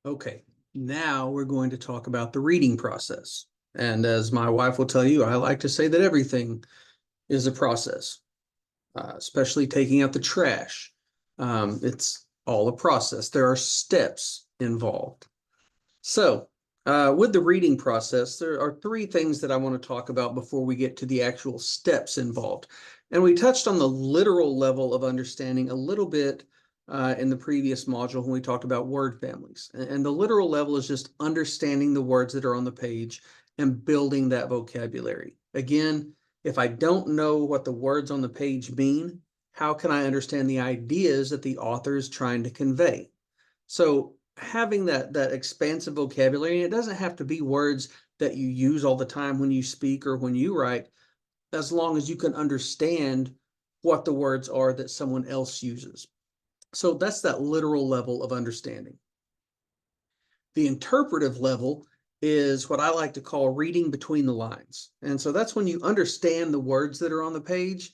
Okay, now we're going to talk about the reading process. And as my wife will tell you, I like to say that everything is a process, especially taking out the trash. It's all a process. There are steps involved. So, with the reading process, there are three things that I want to talk about before we get to the actual steps involved. And we touched on the literal level of understanding a little bit in the previous module when we talked about word families. And the literal level is just understanding the words that are on the page and building that vocabulary. Again, if I don't know what the words on the page mean, how can I understand the ideas that the author is trying to convey? So having that expansive vocabulary, and it doesn't have to be words that you use all the time when you speak or when you write, as long as you can understand what the words are that someone else uses. So that's that literal level of understanding. The interpretive level is what I like to call reading between the lines. And so that's when you understand the words that are on the page,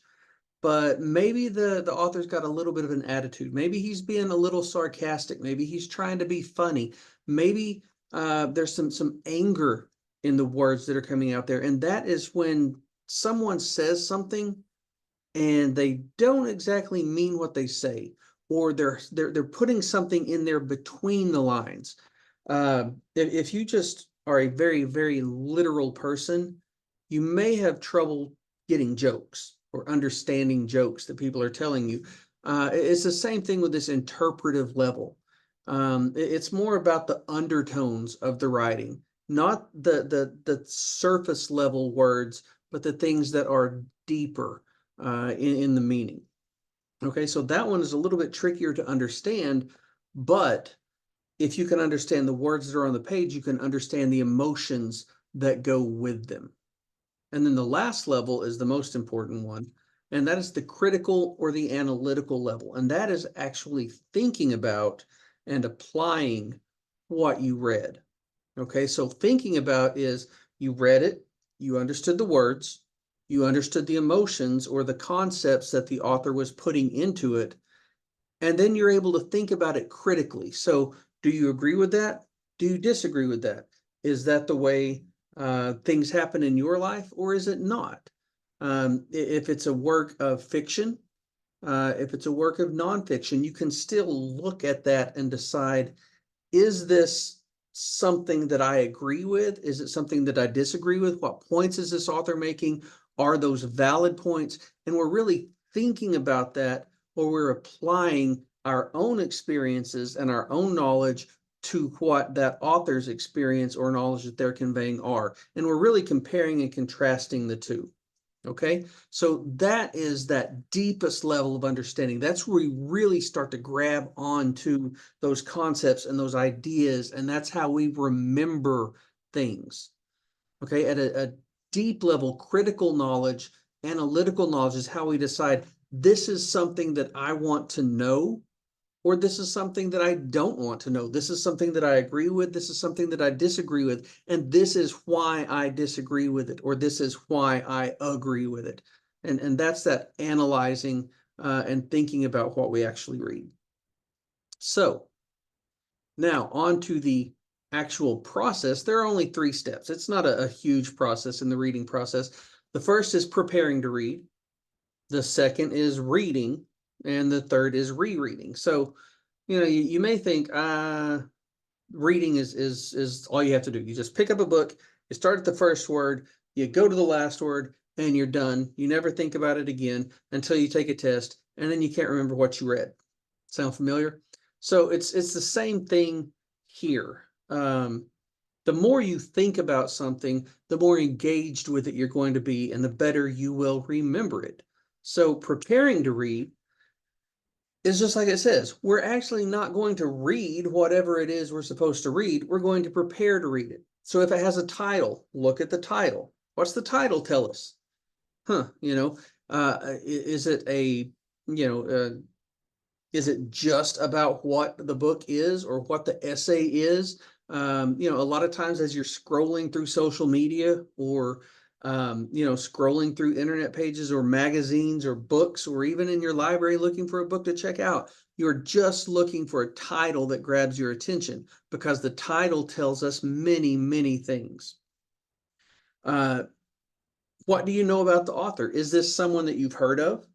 but maybe the author's got a little bit of an attitude. Maybe he's being a little sarcastic. Maybe he's trying to be funny. Maybe there's some anger in the words that are coming out there. And that is when someone says something and they don't exactly mean what they say, or they're putting something in there between the lines. If you just are a very, very literal person, you may have trouble getting jokes or understanding jokes that people are telling you. It's the same thing with this interpretive level. It's more about the undertones of the writing, not the surface level words, but the things that are deeper in the meaning. Okay, so that one is a little bit trickier to understand, but if you can understand the words that are on the page, you can understand the emotions that go with them. And then the last level is the most important one, and that is the critical or the analytical level. And that is actually thinking about and applying what you read. Okay, so thinking about is you read it, you understood the words, you understood the emotions or the concepts that the author was putting into it, and then you're able to think about it critically. So do you agree with that? Do you disagree with that? Is that the way things happen in your life, or is it not? If it's a work of fiction, if it's a work of nonfiction, you can still look at that and decide, is this something that I agree with? Is it something that I disagree with? What points is this author making? Are those valid points? And we're really thinking about that, or we're applying our own experiences and our own knowledge to what that author's experience or knowledge that they're conveying are. And we're really comparing and contrasting the two. Okay, so that is that deepest level of understanding. That's where we really start to grab onto those concepts and those ideas, and that's how we remember things. Okay, at a deep level, critical knowledge, analytical knowledge is how we decide this is something that I want to know, or this is something that I don't want to know. This is something that I agree with. This is something that I disagree with. And this is why I disagree with it, or this is why I agree with it. And that's that analyzing and thinking about what we actually read. So now on to the actual process. There are only 3 steps. It's not a huge process in the reading process. The first is preparing to read. The second is reading. And the third is rereading. So, you may think reading is all you have to do. You just pick up a book, you start at the first word, you go to the last word, and you're done. You never think about it again until you take a test, and then you can't remember what you read. Sound familiar? So it's the same thing here. The more you think about something, the more engaged with it you're going to be, and the better you will remember it. So preparing to read is just like it says. We're actually not going to read whatever it is we're supposed to read. We're going to prepare to read it. So if it has a title, look at the title. What's the title tell us? Is it is it just about what the book is or what the essay is? A lot of times as you're scrolling through social media or scrolling through internet pages or magazines or books, or even in your library looking for a book to check out, You're just looking for a title that grabs your attention, because the title tells us many, many things. What do you know about the author? Is this someone that you've heard of?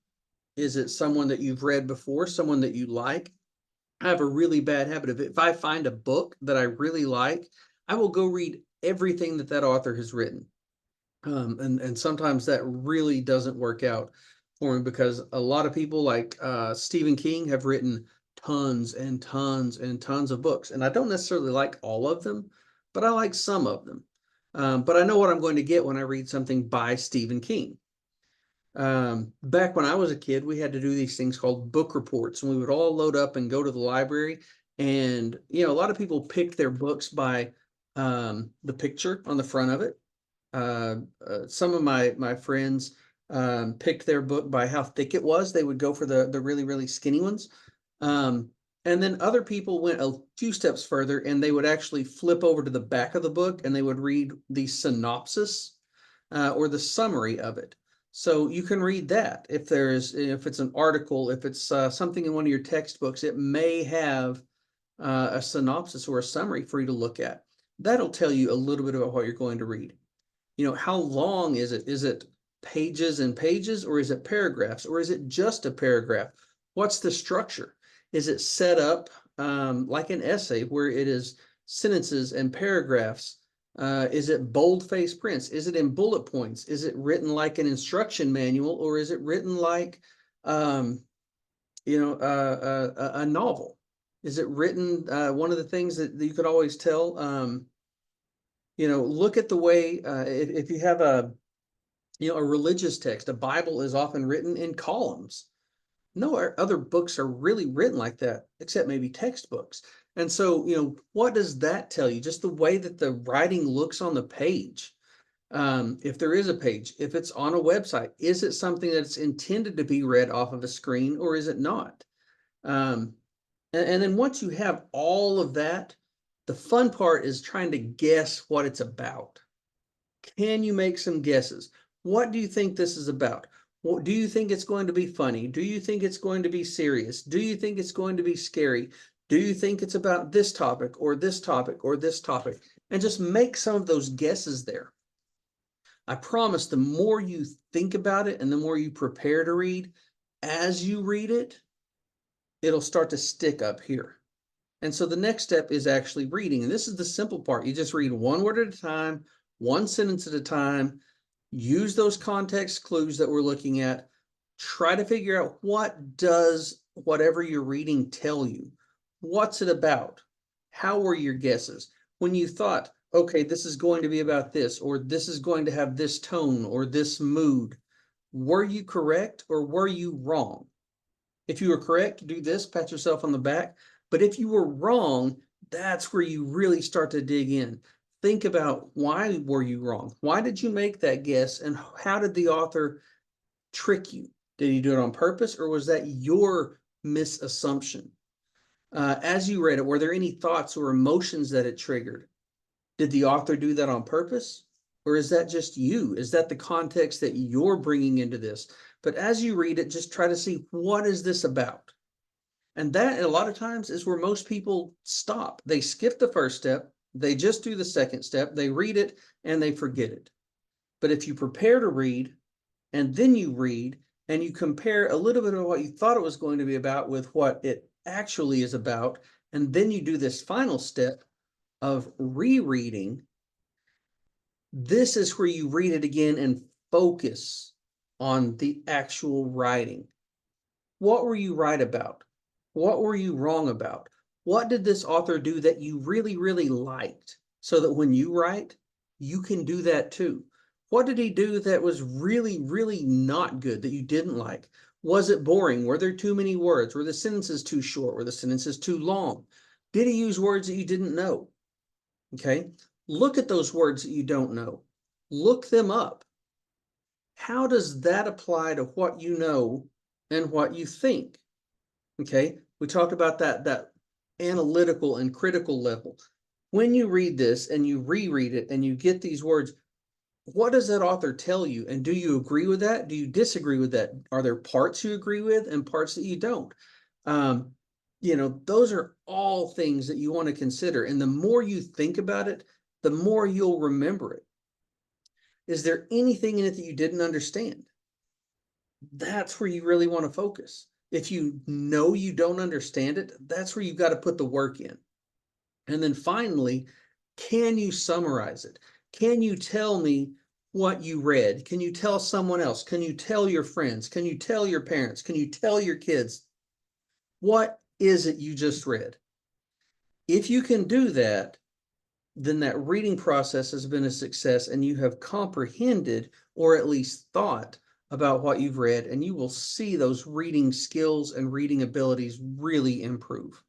Is it someone that you've read before, someone that you like? I have a really bad habit of, if I find a book that I really like, I will go read everything that that author has written. And sometimes that really doesn't work out for me, because a lot of people like Stephen King have written tons and tons and tons of books. And I don't necessarily like all of them, but I like some of them. But I know what I'm going to get when I read something by Stephen King. Back when I was a kid, we had to do these things called book reports, and we would all load up and go to the library. And, a lot of people picked their books by the picture on the front of it. Some of my friends picked their book by how thick it was. They would go for the really, really skinny ones. And then other people went a few steps further, and they would actually flip over to the back of the book, and they would read the synopsis or the summary of it. So you can read that. If it's an article, if it's something in one of your textbooks, it may have a synopsis or a summary for you to look at. That'll tell you a little bit about what you're going to read. How long is it? Is it pages and pages, or is it paragraphs, or is it just a paragraph? What's the structure? Is it set up like an essay where it is sentences and paragraphs? Is it bold-faced prints? Is it in bullet points? Is it written like an instruction manual, or is it written like, a novel? Is it written? One of the things that you could always tell, look at the way, if you have a religious text, a Bible is often written in columns. No other books are really written like that, except maybe textbooks. And so, what does that tell you? Just the way that the writing looks on the page. If there is a page, if it's on a website, is it something that's intended to be read off of a screen, or is it not? And then once you have all of that, the fun part is trying to guess what it's about. Can you make some guesses? What do you think this is about? Do you think it's going to be funny? Do you think it's going to be serious? Do you think it's going to be scary? Do you think it's about this topic or this topic or this topic? And just make some of those guesses there. I promise the more you think about it and the more you prepare to read, as you read it, it'll start to stick up here. And so the next step is actually reading. And this is the simple part. You just read one word at a time, one sentence at a time. Use those context clues that we're looking at. Try to figure out, what does whatever you're reading tell you? What's it about? How were your guesses? When you thought, okay, this is going to be about this, or this is going to have this tone or this mood, were you correct or were you wrong? If you were correct, do this, pat yourself on the back. But if you were wrong, that's where you really start to dig in. Think about, why were you wrong? Why did you make that guess? And how did the author trick you? Did he do it on purpose, or was that your misassumption? As you read it, were there any thoughts or emotions that it triggered? Did the author do that on purpose? Or is that just you? Is that the context that you're bringing into this? But as you read it, just try to see, what is this about? And that, a lot of times, is where most people stop. They skip the first step. They just do the second step. They read it and they forget it. But if you prepare to read, and then you read, and you compare a little bit of what you thought it was going to be about with what it actually is about, and then you do this final step of rereading, this is where you read it again and focus on the actual writing. What were you right about? What were you wrong about? What did this author do that you really, really liked, so that when you write, you can do that too? What did he do that was really, really not good, that you didn't like? Was it boring? Were there too many words? Were the sentences too short? Were the sentences too long? Did he use words that you didn't know? Okay, look at those words that you don't know. Look them up. How does that apply to what you know and what you think? Okay, we talked about that analytical and critical level. When you read this and you reread it and you get these words, what does that author tell you? And do you agree with that? Do you disagree with that? Are there parts you agree with and parts that you don't? Those are all things that you want to consider. And the more you think about it, the more you'll remember it. Is there anything in it that you didn't understand? That's where you really want to focus. If you know you don't understand it, that's where you've got to put the work in. And then finally, can you summarize it? Can you tell me what you read? Can you tell someone else? Can you tell your friends? Can you tell your parents? Can you tell your kids? What is it you just read? If you can do that, then that reading process has been a success and you have comprehended or at least thought about what you've read, and you will see those reading skills and reading abilities really improve.